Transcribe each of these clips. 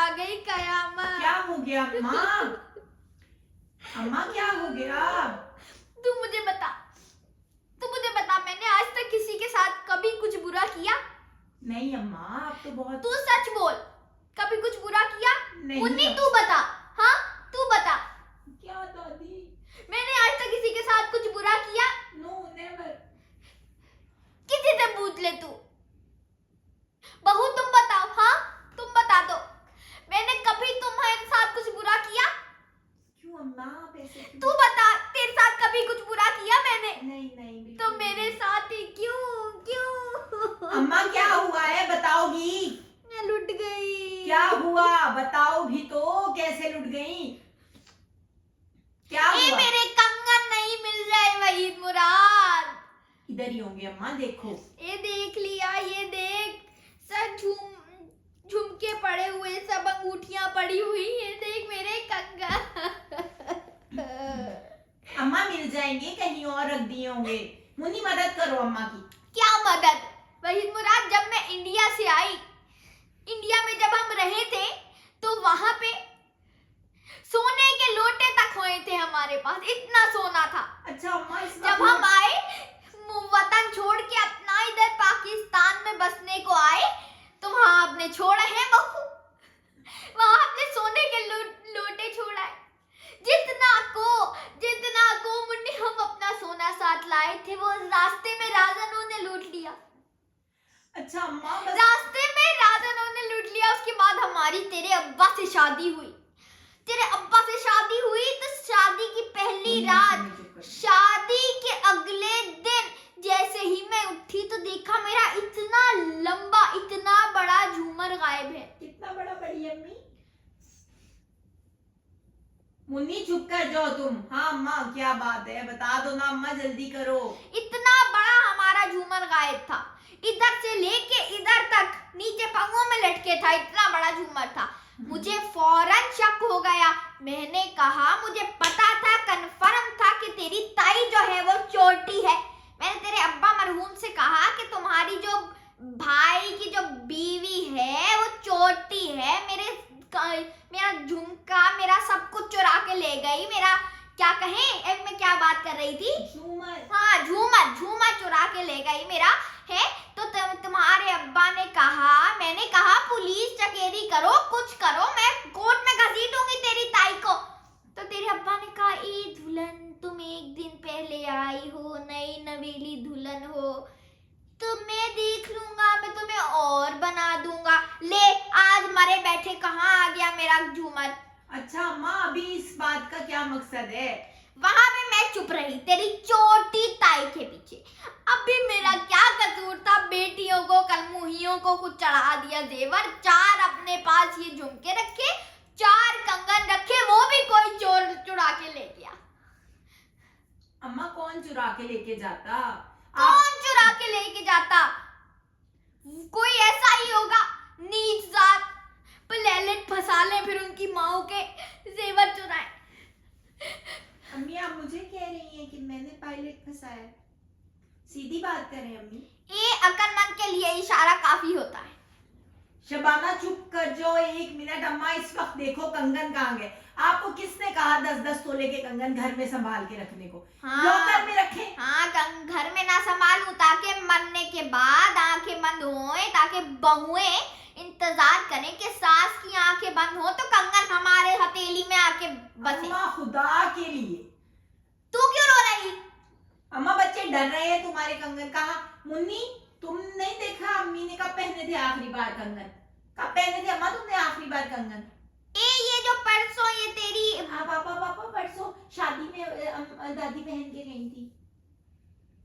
आ गई कयामत। क्या हो गया अम्मा? अम्मा क्या हो गया? तू मुझे बता, मैंने आज तक किसी के साथ कभी कुछ बुरा किया? नहीं अम्मा, आप तो बहुत। तू सच बोल, कभी कुछ बुरा किया? नहीं मुन्नी तू बता, हाँ तू बता। क्या दादी? मैंने आज तक किसी के साथ कुछ बुरा किया? No never. किसी से पूछ ले तू। बहू तुम बताओ, हाँ तुम बता दो, मैंने कभी तुम्हारे साथ कुछ बुरा किया? क्यों अम्मा आप ऐसे क्यों? तू बता, तेरे साथ कभी कुछ बुरा किया मैंने? नहीं नहीं बिल्कुल तो मेरे साथ ही क्यों? अम्मा क्या हुआ है बताओगी? मैं लुट गई। क्या हुआ बताओगी तो? कैसे लुट गई? क्या ये हुआ? मेरे कंगन नहीं मिल रहे वहीद मुराद। इधर ही होंगे अम्मा, देखो। ये देख लिया, ये देख, सब झुमके पड़े हुए, सब अंगूठियां पड़ी हुई, ये देख मेरे कंगन। अम्मा मिल जाएंगे, कहीं और रख दिए होंगे। मुन्नी मदद करो अम्मा की। क्या मदद वहीद मुराद? जब मैं इंडिया से आई, इंडिया में जब हम रहे थे तो वहां पे सोने के लोटे तक हुए थे हमारे पास, इतना सोना था। अच्छा अम्मा जब हम आए वतन छोड़ के अपना इधर पाकिस्तान में बसने को आए तो वहां आपने छोड़ा है बहू, वहां आपने सोने के लोटे छोड़ा है। जितना को मुन्नी हम अपना सोना साथ लाए थे वो रास्ते में राजनों ने लूट लिया। अच्छा अम्मा बस। रास्ते में राजनों ने लूट लिया। उसके बाद हमारी तेरे अब्बा से शादी हुई। तो शादी की पहली रात, शादी के अगले दिन जैसे ही मैं उठी तो देखा मेरा इतना लंबा, इतना बड़ा झूमर गायब है। कितना बड़ा बड़ी अम्मी? मुन्नी चुप कर जाओ तुम। हाँ अम्मा क्या बात है, बता दो ना अम्मा, जल्दी करो। इतना बड़ा हमारा झूमर गायब था, इधर से लेके इधर तक नीचे पांवों में लटके था, इतना बड़ा झूमर था। मुझे फौरन शक हो गया। मैंने कहा मुझे पता था, कंफर्म था कि तेरी ताई जो है वो चोटी है। मैंने तेरे अब्बा मरहूम से कहा कि तुम्हारी जो भाई की जो बीवी है वो चोटी है। मेरा झुमका, मेरा सब कुछ चुरा के ले गई। मेरा क्या कहें, एक मैं क्या बात कर रही थी, झूमर। हाँ झूमर चुरा के ले गई मेरा है। तो तुम्हारे अब्बा ने कहा, मैंने कहा पुलिस चकेरी करो, कुछ करो, मैं कोर्ट में घसीटूंगी तेरी ताई को। तो तेरे अब्बा ने कहा, ए दुल्हन तुम एक दिन पहले आई हो, नई नवेली दुल्हन हो, तो मैं देख लूंगा, मैं तुम्हें और बना दूंगा। ले आज मरे बैठे कहाँ आ गया मेरा झूमर। अच्छा अम्मा अभी इस बात का क्या मकसद है? वहां पे मैं चुप रही तेरी चोटी ताई के पीछे। अभी मेरा क्या कसूर था? बेटियों को, कलमुहियों को कुछ चढ़ा दिया जेवर, 4 अपने पास ये झुमके रखे, 4 कंगन रखे, वो भी कोई चोर चुरा के ले गया। अम्मा कौन चुरा के लेके जाता? कौन चुरा के लेके जाता? कोई ऐसा ही होगा नीच जात, पलेलेट फंसा ले, फिर उनकी माओ के जेवर चुराए। अम्मी आप मुझे कह रही हैं कि मैंने पायलट फंसाया? सीधी बात करें अम्मी। ये अक्लमंद के लिए इशारा काफी होता है। शबाना चुप कर जाओ 1 मिनट। अम्मा इस वक्त देखो कंगन कहाँ गए? आपको किसने कहा 10-10 तोले के कंगन घर में संभाल के रखने को? हाँ, लॉकर में रखे। हाँ घर में ना संभालूं ताकि मरने के बाद आंखें बंद होए, ताकि बहुएं इंतजार करें कि सास की आंखें बंद हो तो कंगन हमारे हथेली में आके बसे। अम्मा खुदा के लिए। तू क्यों रो रही? अम्मा बच्चे डर रहे हैं तुम्हारे कंगन। कहाँ मुन्नी, तुम नहीं देखा अम्मी ने कब पहने थे आखिरी बार कंगन? कब पहने थे अम्मा तुमने आखिरी बार कंगन? ये जो परसों ये तेरी, हाँ पापा परसों शादी में दादी पहन के गई थी।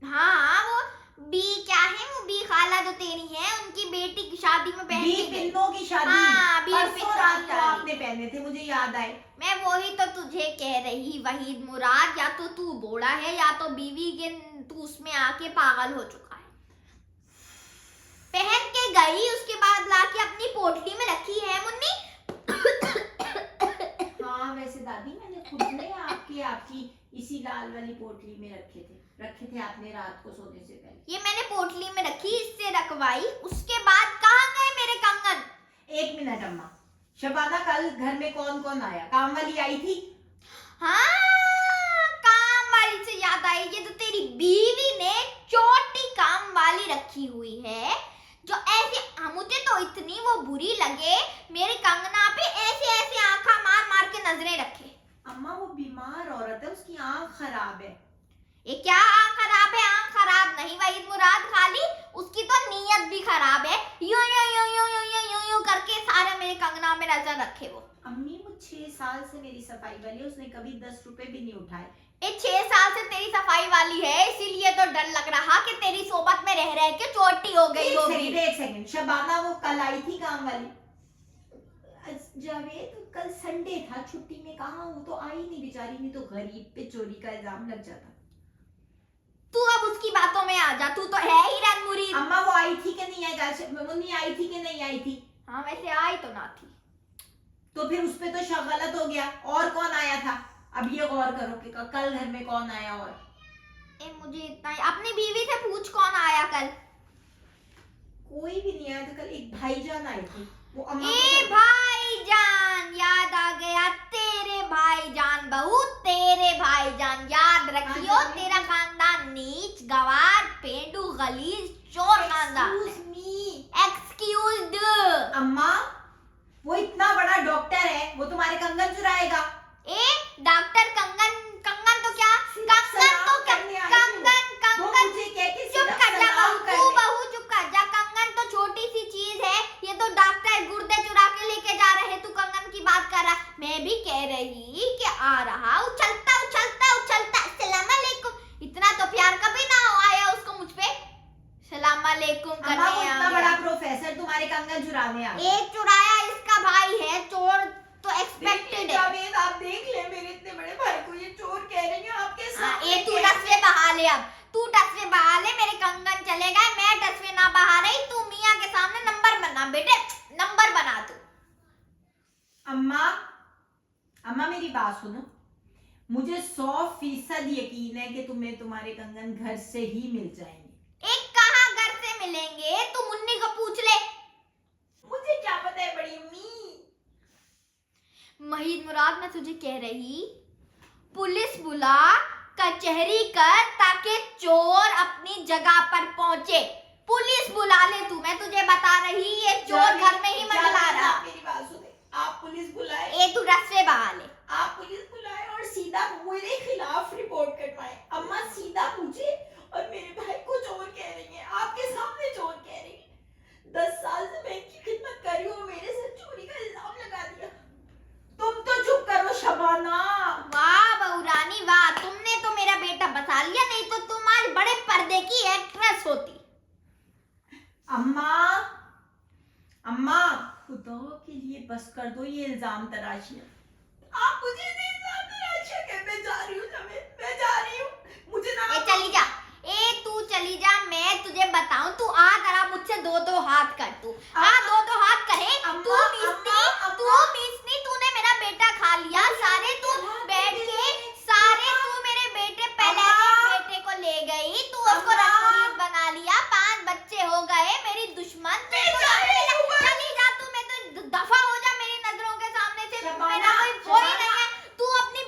हाँ वो बी क्या है, वो बी खाला जो तेरी है, उनकी बेटी की शादी में पहन बी के गई। पिन्नों की शादी। हाँ, बी परसों पिन्नों रात की को शादी। आपने पहने थे, मुझे याद आए। मैं वही तो तुझे कह रही वहीद मुराद, या तो तू बोला है या तो बीवी के तू उसमें आके पागल हो चुका है। पहन के गई, उसके बाद लाके अपनी पोटली में रखी है मुन्नी। हाँ वैसे दादी मैंने खुद ने आपकी इसी लाल वाली पोटली में रखे थे आपने रात को सोने से पहले। ये मैंने पोटली में रखी, इससे रखवाई। उसके बाद कहाँ गए मेरे कंगन? 1 मिनट अम्मा, शबाना कल घर में कौन कौन आया? काम वाली आई थी? हाँ, काम वाली से याद आई, ये तो तेरी बीवी ने छोटी काम वाली रखी हुई है जो ऐसे मुझे तो इतनी वो बुरी लगे, मेरे कंगना पे ऐसे ऐसे आंखा मार मार के नजरें रखे। अम्मा वो बीमार औरत है, उसकी आंख खराब है। ये क्या आंख खराब है? आंख खराब नहीं वहीद मुराद, खाली उसकी तो नीयत भी खराब है। यूं यूं यूं यूं यूं यूं यूं यूं करके सारे मेरे कंगना में नजर रखे वो। अम्मी वो 6 साल से मेरी सफाई वाली है, उसने कभी 10 रुपए भी नहीं उठाए। ये 6 साल से तेरी सफाई वाली है, इसीलिए तो डर लग रहा कि तेरी सोबत में रह रह के चोटी हो गई होगी। एक सेकंड, शबाना वो कल आई थी काम वाली? जावेद कल संडे था, छुट्टी में कहाँ, वो तो आई नहीं बेचारी, नहीं तो गरीब पे चोरी का इल्जाम लग जाता। तू अब उसकी बातों में आ जा, तू तो है ही रनमुरीद। अम्मा वो आई थी कि नहीं आई? मुन्नी आई थी कि नहीं आई थी? हाँ वैसे आई तो ना थी। तो फिर उस पे तो शक गलत हो गया। और कौन आया था? अब ये गौर करो कि कल घर में कौन आया। और मुझे इतना ही, अपनी बीवी से पूछ कौन आया कल। कोई भी नहीं आया था कल। एक भाईजान आई थी, वो अम्मा भाईजान याद आ गया, तेरे भाईजान बहू, तेरे भाईजान याद रखियो, तेरा खानदान नीच गवार पेंडू गलीज चोर खानदान। एक्सक्यूज्ड। अम्मा वो इतना बड़ा डॉक्टर है, वो तुम्हारे कंगन चुराएगा? डॉक्टर कंगन, कंगन तो क्या, कंगन तो क्या, कंगन कंगन चुप कर जा बहू, तू बहू चुप कर जा। कंगन तो छोटी सी चीज है, ये तो डॉक्टर गुर्दे चुरा के लेके जा रहे, तू कंगन की बात कर रहा। मैं भी कह रही कि आ रहा उछलता उछलता उछलता सलाम अलैकुम, इतना तो प्यार कभी ना आया उसको मुझ पे, सलाम अलैकुम करने आ इतना बड़ा प्रोफेसर तुम्हारे कंगन चुराने आ गया। एक चुराया इसका भाई है, चोर तो एक्सपेक्टेड है। जावेद आप देख ले, मेरे इतने बड़े भाई को ये चोर कह रही है आपके सामने। तू टसवे बहा ले, अब तू टसवे बहा ले, मेरे कंगन चले गए, मैं टसवे ना बहा रही, तू मियां के सामने नंबर बना बेटे, नंबर बना तू। अम्मा अम्मा मेरी बात सुनो, मुझे 100% यकीन है कि तुम्हें तुम्हारे कंगन घर से ही मिल जाएंगे। एक कहाँ घर से मिलेंगे, तू मुन्नी को पूछ ले। मुझे क्या पता है बड़ी अम्मी। वहीद मुराद मैं तुझे कह रही, पुलिस बुला, कचहरी कर, ताकि चोर अपनी जगह पर पहुंचे। पुलिस बुला ले तू, मैं तुझे बता रही, ये चोर घर में ही मंडरा रहा। मेरी बात सुने, आप पुलिस बुलाए, तू रस्से बहा ले, आप पुलिस बुलाए और सीधा मेरे खिलाफ रिपोर्ट कटवाए। अम्मा सीधा मुझे और मेरे भाई को चोर कह रही है, आपके सामने चोर कह रही है। 10 साल से मैं इनकी खिदमत कर रही हूँ, मेरे से चोरी का इल्जाम लगा दिया। तुम तो चुप करो शबाना। वाह बहू रानी वाह, तुमने तो मेरा बेटा बचा लिया, नहीं तो तुम आज बड़े पर्दे की एक्ट्रेस होती। अम्मा अम्मा खुदा के लिए बस कर दो ये इल्जाम तराशियां। आप मुझे इल्जाम तराशियां कहते, मैं जा रही हूँ जावेद, मैं जा रही हूँ, मुझे ना चली जा, तू चली जा, मैं तुझे बताऊं, तू आ जरा मुझसे दो हाथ कर, तू दो हाथ करे। तू मीसनी, तूने मेरा बेटा खा लिया, सारे तू बैठ के, सारे तू मेरे बेटे, पहले बेटे को ले गई, तू उसको रसूल बना लिया, 5 बच्चे हो गए, मेरी दुश्मन। चली जा तू, मैं तो दफा हो जा मेरी नजरों के सामने से, मेरा कोई नहीं है। तू अपनी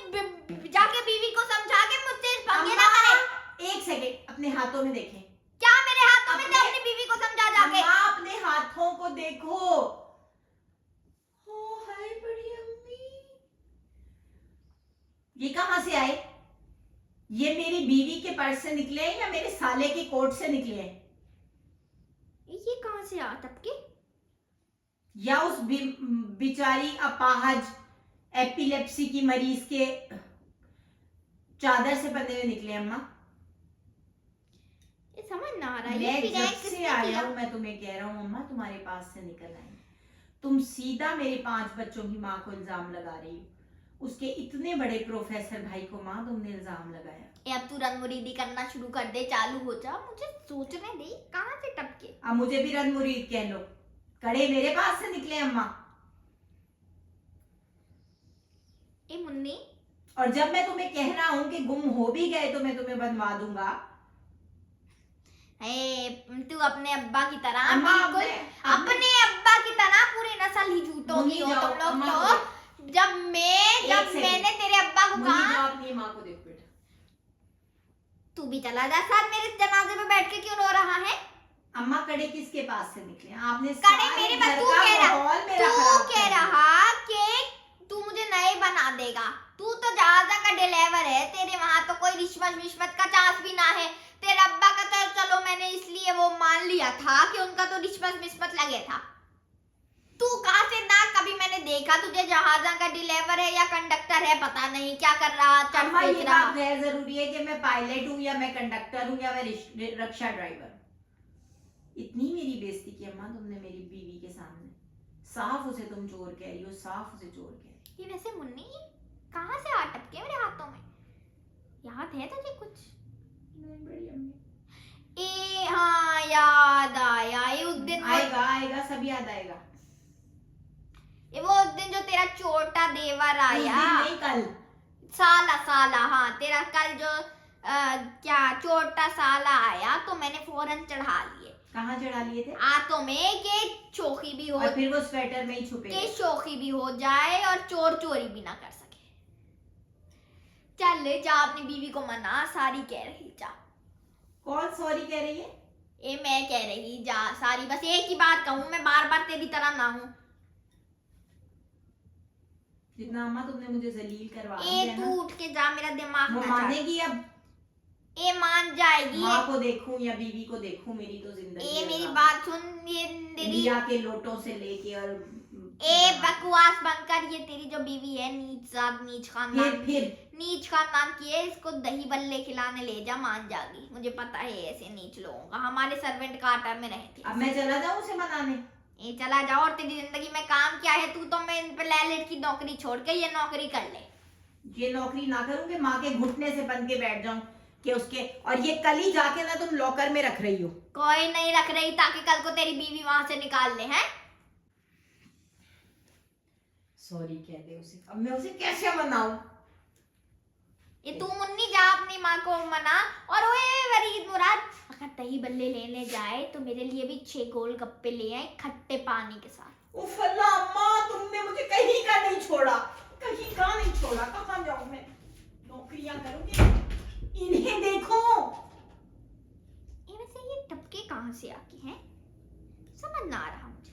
जाके बीवी को समझा के मुझसे पंगे ना करे। एक सेकंड, अपने हाथों में देखें। क्या मेरे हाथों में? अपनी बीवी को समझा जाके। अपने हाथों को देखो। ओ हाय बड़ी अम्मी, ये कहां से आए? ये मेरी बीवी के पर्स से निकले हैं या मेरे साले के कोट से निकले हैं? ये कहां से आ टपके? या उस बिचारी अपाहज एपिलेप्सी की मरीज के चादर से बंधे हुए निकले अम्मा? ये समझ ना आ रहा है। मैं जब से आया हूं मैं तुम्हें कह रहा हूं अम्मा तुम्हारे पास से निकल आए, तुम सीधा मेरे 5 बच्चों की माँ को इल्जाम लगा रही हो, उसके इतने बड़े प्रोफेसर भाई को माँ तुमने इल्जाम लगाया। अब तू रनमुरीदी करना शुरू कर दे, चालू हो जा, मुझे सोचने दे कहां से टपके। अब मुझे भी रनमुरीद कह लो, कड़े मेरे पास से निकले अम्मा। ए मुन्नी, और जब मैं तुम्हें कह रहा हूं कि गुम हो भी गए तो मैं तुम्हें बनवा दूंगा। तू अपने अब्बा की तरह अम्मा, बिल्कुल अपने अब्बा की तरह पूरी नस्ल ही झूठों की हो जाओ, तुम लोग। अम्मा तो को जब एक सेकंड। मैंने तेरे अब्बा को मुन्नी कहा जाओ अपनी माँ को देख बेटा। तू भी चला जा साथ मेरे जनाजे पे बैठ के क्यों रो रहा है? अम्मा कड़े किसके पास से निकले? आपने कड़े सारे मेरे घर पास। तू का कह रहा माहौल मेरा तू खराब कह कर दिया। रहा कि तू मुझे नए बना देगा। तू तो जहाजा का डिलीवर है, तेरे वहां तो कोई रिश्वत का चांस भी ना है। तेरे अब्बा का तो चलो मैंने इसलिए वो मान लिया था कि उनका तो रिश्वत लगे था। तू कहां से ना कभी मैंने देखा तुझे जहाजा का डिलीवर है या कंडक्टर है, पता नहीं क्या कर रहा चल अम्मा ये पूछ रहा। बात गैर जरूरी है कि मैं पायलट हूँ या मैं कंडक्टर हूँ या मैं रिक्शा ड्राइवर हूँ। इतनी मेरी बेइज्जती की अम्मा तुमने मेरी बीवी के सामने। साफ उसे तुम चोर कह रही हो, साफ उसे चोर कह रही हो। ये वैसे मुन्नी कहां से आ टपके मेरे हाथों में? याद है तुझे कुछ? नहीं बड़ी अम्मी। हाँ याद आया। ये उस दिन आएगा सब याद आएगा। वो उस दिन जो तेरा छोटा देवर उस आया, दिन नहीं कल। साला हाँ तेरा कल जो क्या छोटा साला आया तो मैंने फौरन चढ़ा लिए। कहाँ चढ़ा लिए थे? आंतों में के शोखी भी हो, और फिर वो स्वेटर में ही छुपे के शोखी भी हो जाए और चोर चोरी भी ना कर सके। चल जा अपनी बीवी को मना, सारी कह रही जा। कौन सॉरी कह रही है? ए मैं कह रही जा सारी, बस एक ही बात कहूँ मैं, बार बार तेरी तरह ना हूँ। जितना अम्मा तुमने मुझे जलील करवा ए दिया तू ना, उठ के जा, मेरा दिमाग वो ना चाट। मानेगी अब? ए मान जाएगी। माँ को देखूं या बीवी को देखूं, मेरी तो जिंदगी ए है मेरी बाप। बात सुन, ये तेरी इंडिया के लोटों से लेके और ए बकवास बंद कर। ये तेरी जो बीवी है नीच जात नीच खानदान फिर नीच खानदान की है, इसको दही बल्ले खिलाने ले जा, मान जाएगी। मुझे पता है ऐसे नीच लोगों का, हमारे सर्वेंट क्वार्टर में रहते। अब मैं चला जाऊं उसे मनाने? ए चला जाओ, और तेरी जिंदगी में काम क्या है? तू तो मैं इन पे लैलेट की नौकरी छोड़ के ये नौकरी कर ले। ये नौकरी ना करूं कि माँ के घुटने से बन के बैठ जाऊं कि उसके, और ये कल ही जाके ना तुम लॉकर में रख रही हो। कोई नहीं रख रही ताकि कल को तेरी बीवी वहां से निकाल ले। हैं सॉरी कह दे उसे। अब मैं उसे कैसे मनाऊं? ये तू मुन्नी जा अपनी माँ को मना। और ओए वरीद मुराद, अगर दही बल्ले लेने जाए तो मेरे लिए भी 6 गोल गप्पे ले आए खट्टे पानी के साथ। उफ अल्लाह अम्मा, तुमने मुझे कहीं का नहीं छोड़ा, कहीं का नहीं छोड़ा। कहाँ जाऊं मैं? नौकरियां करूंगी, इन्हें देखो। ये वैसे ये टपके कहाँ से आके हैं, समझ ना आ रहा मुझे।